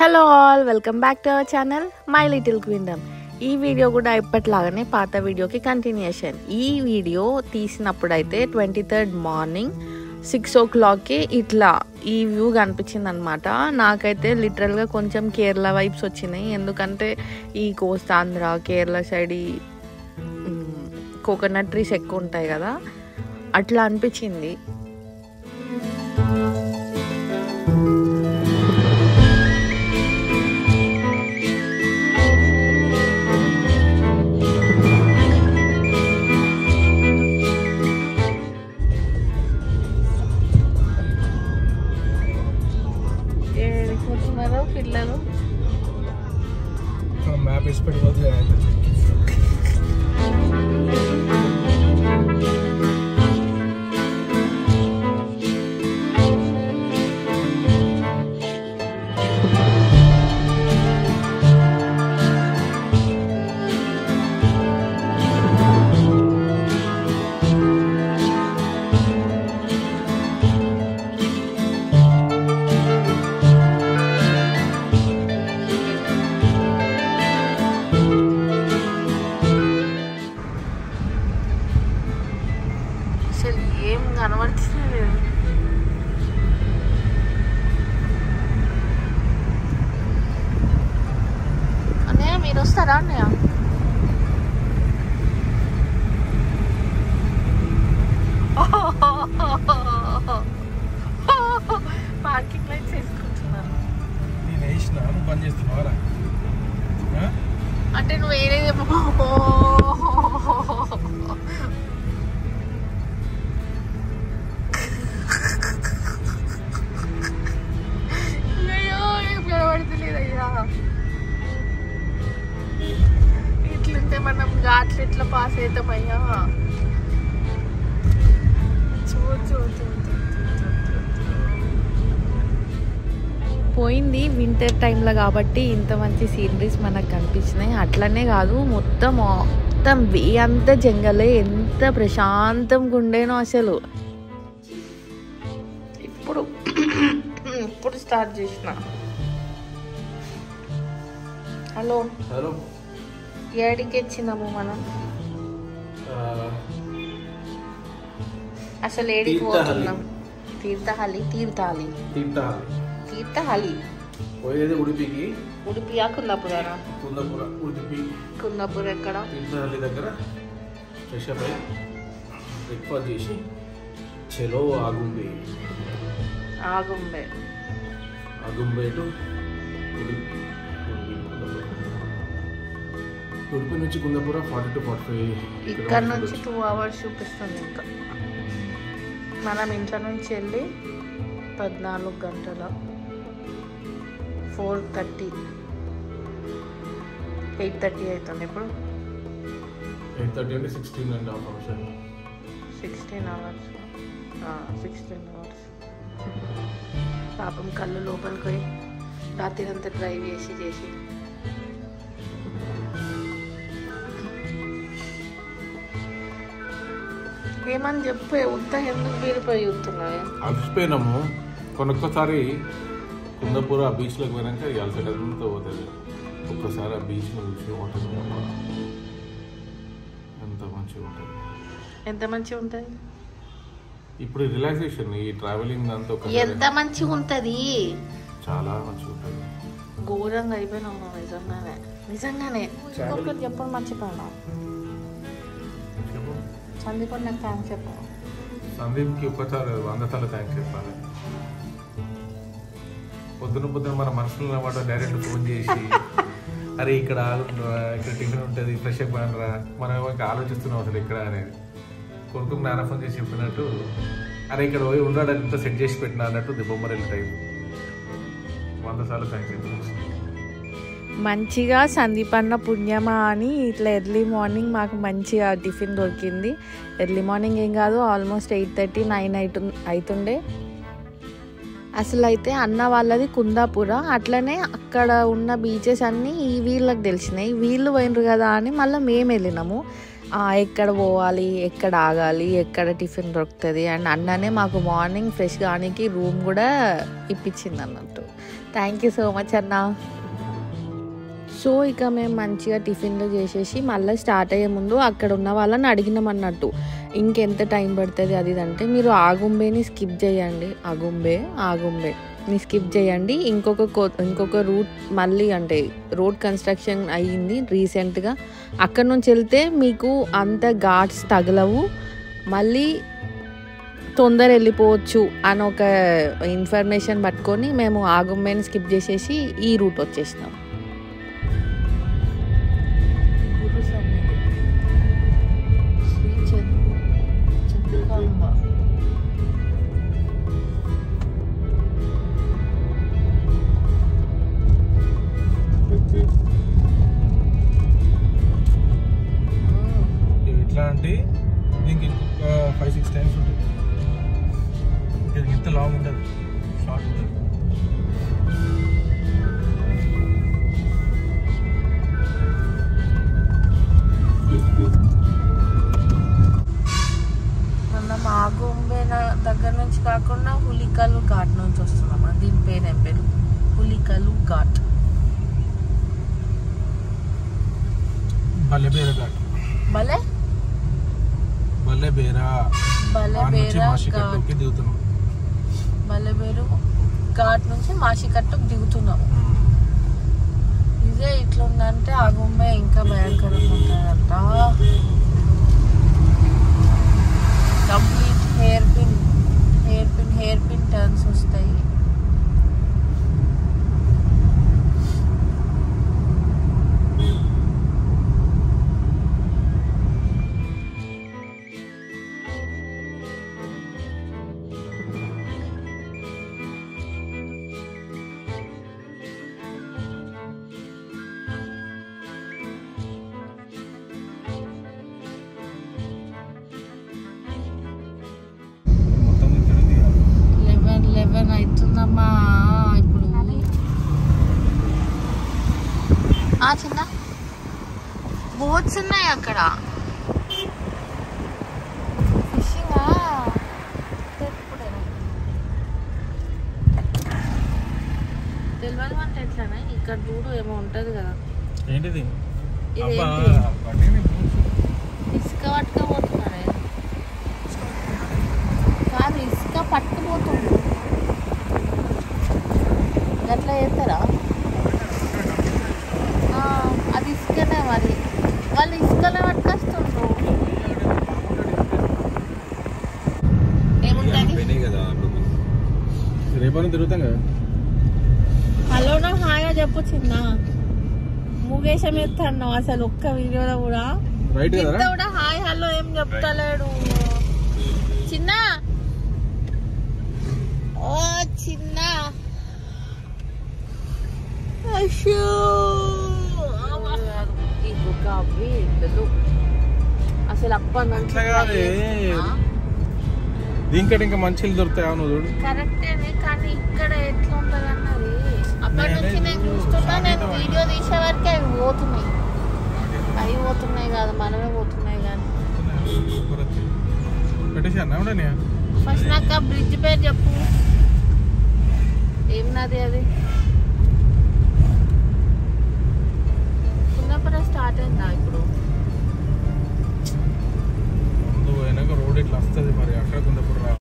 Hello all, welcome back to our channel my little kingdom. ఈ వీడియో కూడా ఇప్పట్లాగానే పాత వీడియోకి కంటిన్యూషన్. ఈ వీడియో తీసినప్పుడు అయితే 23rd మార్నింగ్ 6 o'clockకి ఇట్లా ఈ వ్యూ కనిపించింది అనమాట. నాకైతే లిటరల్గా కొంచెం కేరళ వైబ్స్ వచ్చినాయి. ఎందుకంటే ఈ కోస్తాంధ్ర కేరళ సైడ్ ఈ కోకోనట్ ట్రీస్ ఎక్కువ ఉంటాయి కదా, అట్లా అనిపించింది. పిల్లలు మ్యాప్ వేసి పెట్టిపోతే ఏం కనబడుతుంది. అన్నయ్య మీరు వస్తారా? అన్నయ్య పార్కింగ్ లైట్స్ వేసుకుంటున్నాను. నేను వేసిన పని చేస్తున్నావా అంటే నువ్వు వేరేదేమో ఇట్లుంటే మనం ఘాట్లు ఎట్లా పాస్ అవుతామయ్యా. పోయింది వింటర్ టైంలో కాబట్టి ఇంత మంచి సీనరీస్ మనకు కనిపించినాయి. అట్లనే కాదు, మొత్తం వే అంతా జంగలే, ఎంత ప్రశాంతంగా ఉండేనో అసలు. ఇప్పుడు స్టార్ట్ చేసిన. హలో హలో, ఏడికి వచ్చినాము మనం? అసలు ఏడికి పోతున్నాం? తీర్థహల్లి పోయేది ఉడిపికి. ఉడిపియా కుందాపురానా? ఉడిపి కుందాపూర్ ఎక్కడ? తీర్థహల్లి దగ్గర ఫ్రెష్ అప్ అయ్యి బ్రేక్ఫాస్ట్ చేసి చలో ఆగుంబే టు ఉడిపి నుంచి కుందాపుర 40 to 45. ఇక్కడ నుంచి 2 hours చూపిస్తుంది. ఇంకా మనం ఇంట్లో నుంచి వెళ్ళి 14 గంటల 8:30 అవుతుంది. ఇప్పుడు 8:30 అంటే 16.5 hours. 16 hours. పాపం కళ్ళు లోపలికి పోయి రాత్రి అంతా డ్రైవ్ చేసి ఏమని చెప్పే ఉత్త ఎందుకు బీరిపోయి చూస్తున్నాయి. అలసిపోయినాము. కొనొక్కసారి కుందపూర ఆ బీచ్లోకి పోయినాక అలసటంతా పోతుంది. ఒక్కసారి ఆ బీచ్ని చూసి ఉంటుంది, ఎంత మంచిగా ఉంటుంది. ఎంత మంచిగా ఉంటుంది ఇప్పుడు రిలాక్సేషన్, ఈ ట్రావెలింగ్ అంతా ఎంత మంచిగా ఉంటుంది, చాలా మంచిగా ఉంటుంది. ఘోరంగా అయిపోయినాము నిజంగానే. ఇంకొకటి చెప్పడం మర్చిపోయినా. సందీప్ నాకు థ్యాంక్స్ చెప్పాను. సందీప్కి ఒక్కసారి 100 సార్లు థ్యాంక్స్ చెప్పాలి. పొద్దున మన మనసులో మాట డైరెక్ట్ ఫోన్ చేసి అరే ఇక్కడ టిఫిన్ ఉంటుంది, ఫ్రెష్ అప్ అనరా, మనం ఇంకా ఆలోచిస్తున్నాం అసలు ఇక్కడ అనేది. కొడుకు నాన్న ఫోన్ చేసి చెప్పినట్టు అరే ఇక్కడ పోయి ఉన్నాడని ఇంత సెట్ చేసి పెట్టినా అన్నట్టు బొమ్మరెల్లి టైం 100 సార్లు థ్యాంక్స్ చెప్పాలి. మంచిగా సందీప్ అన్న పుణ్యమా అని ఇట్లా ఎర్లీ మార్నింగ్ మాకు మంచిగా టిఫిన్ దొరికింది. ఎర్లీ మార్నింగ్ ఏం కాదు, ఆల్మోస్ట్ 8:30, 9 అవుతుండే. అసలు అయితే అన్న వాళ్ళది కుందాపుర. అట్లనే అక్కడ ఉన్న బీచెస్ అన్నీ వీళ్ళకి తెలిసినాయి. వీళ్ళు పోయినరు కదా అని మళ్ళీ మేము వెళ్ళినాము. ఎక్కడ పోవాలి, ఎక్కడ ఆగాలి, ఎక్కడ టిఫిన్ దొరుకుతుంది అండ్ అన్ననే మాకు మార్నింగ్ ఫ్రెష్ కానీకి రూమ్ కూడా ఇప్పించింది అన్నట్టు. థ్యాంక్ యూ సో మచ్ అన్న. సో ఇక మేము మంచిగా టిఫిన్లు చేసేసి మళ్ళీ స్టార్ట్ అయ్యే ముందు అక్కడ ఉన్న వాళ్ళని అడిగినామన్నట్టు ఇంకెంత టైం పడుతుంది అది అంటే, మీరు ఆగుంబేని స్కిప్ చేయండి, ఆగుంబేని స్కిప్ చేయండి, ఇంకొక రూట్ మళ్ళీ అంటే రోడ్ కన్స్ట్రక్షన్ అయ్యింది రీసెంట్గా, అక్కడ నుంచి వెళ్తే మీకు అంత ఘాట్స్ తగలవు, మళ్ళీ తొందర వెళ్ళిపోవచ్చు అని ఒక ఇన్ఫర్మేషన్ పట్టుకొని మేము ఆగుంబేని స్కిప్ చేసేసి ఈ రూట్ వచ్చేసినాం. ఎట్లా అంటే దీనికి ఇంకొక 5-6 టైమ్స్ ఉంటుంది, ఇంత లాంగ్ ఉంటుంది, షార్ట్ ఉంటుంది. మనం ఆగుంబే దగ్గర నుంచి కాకుండా హులికలు ఘాట్ నుంచి వస్తున్నామా, దీని పేరు ఏం పేరు? హులికలు ఘాట్. బల్లెబేరా ఘాట్. బల్లెబేరా ఘాట్ నుంచి మాషికట్టుకు దిగుతున్నాము. ఇదే ఇట్లుందంటే ఆగుంబే ఇంకా భయంకరంగా ఉంటుందంట. కంప్లీట్ హెయిర్ పిన్ టర్న్స్ వస్తాయి. అవుతుందమ్మా ఇప్పుడు. చిన్న బోట్స్ ఉన్నాయి అక్కడ, ఫిషింగ్ తెలియదు అంటే ఎట్లానే. ఇక్కడ చూడు ఏమో ఉంటది కదా, ఏంటిది ఇసుక పట్టుకపోతున్నారే కాదు, ఇసుక పట్టుకుపోతుంది. అట్లా చేస్తారా? అది ఇసుకనే, మరి వాళ్ళు ఇసుకనే పట్టుకొస్తుండ్రు. ఏముంటుంది రేపటి తిరుగుతాం కదా. హలో నా హాయ్ చెప్పు చిన్న. ముగేశం ఎత్తాను అసలు ఒక్క వీడియోలో కూడా కూడా హాయ్ హలో ఏం చెప్తలేడు. చిన్న ఓ చిన్న అసలు అప్పటి నుంచి దీనికంటే ఇంకా మంచిలు దొరుకుతాయి. నువ్వు చూడు కరెక్టే, కానీ ఇక్కడ ఎట్లా ఉంటది అన్నది అప్పటి నుంచి నేను చూస్తున్నా. నేను వీడియో తీసే వరకే అవి పోతున్నాయి కాదు, మనమే పోతున్నాయి. కానీ ఫస్ట్ నాకు ఆ బ్రిడ్జ్ పేరు చెప్పు. ఏం నది అది?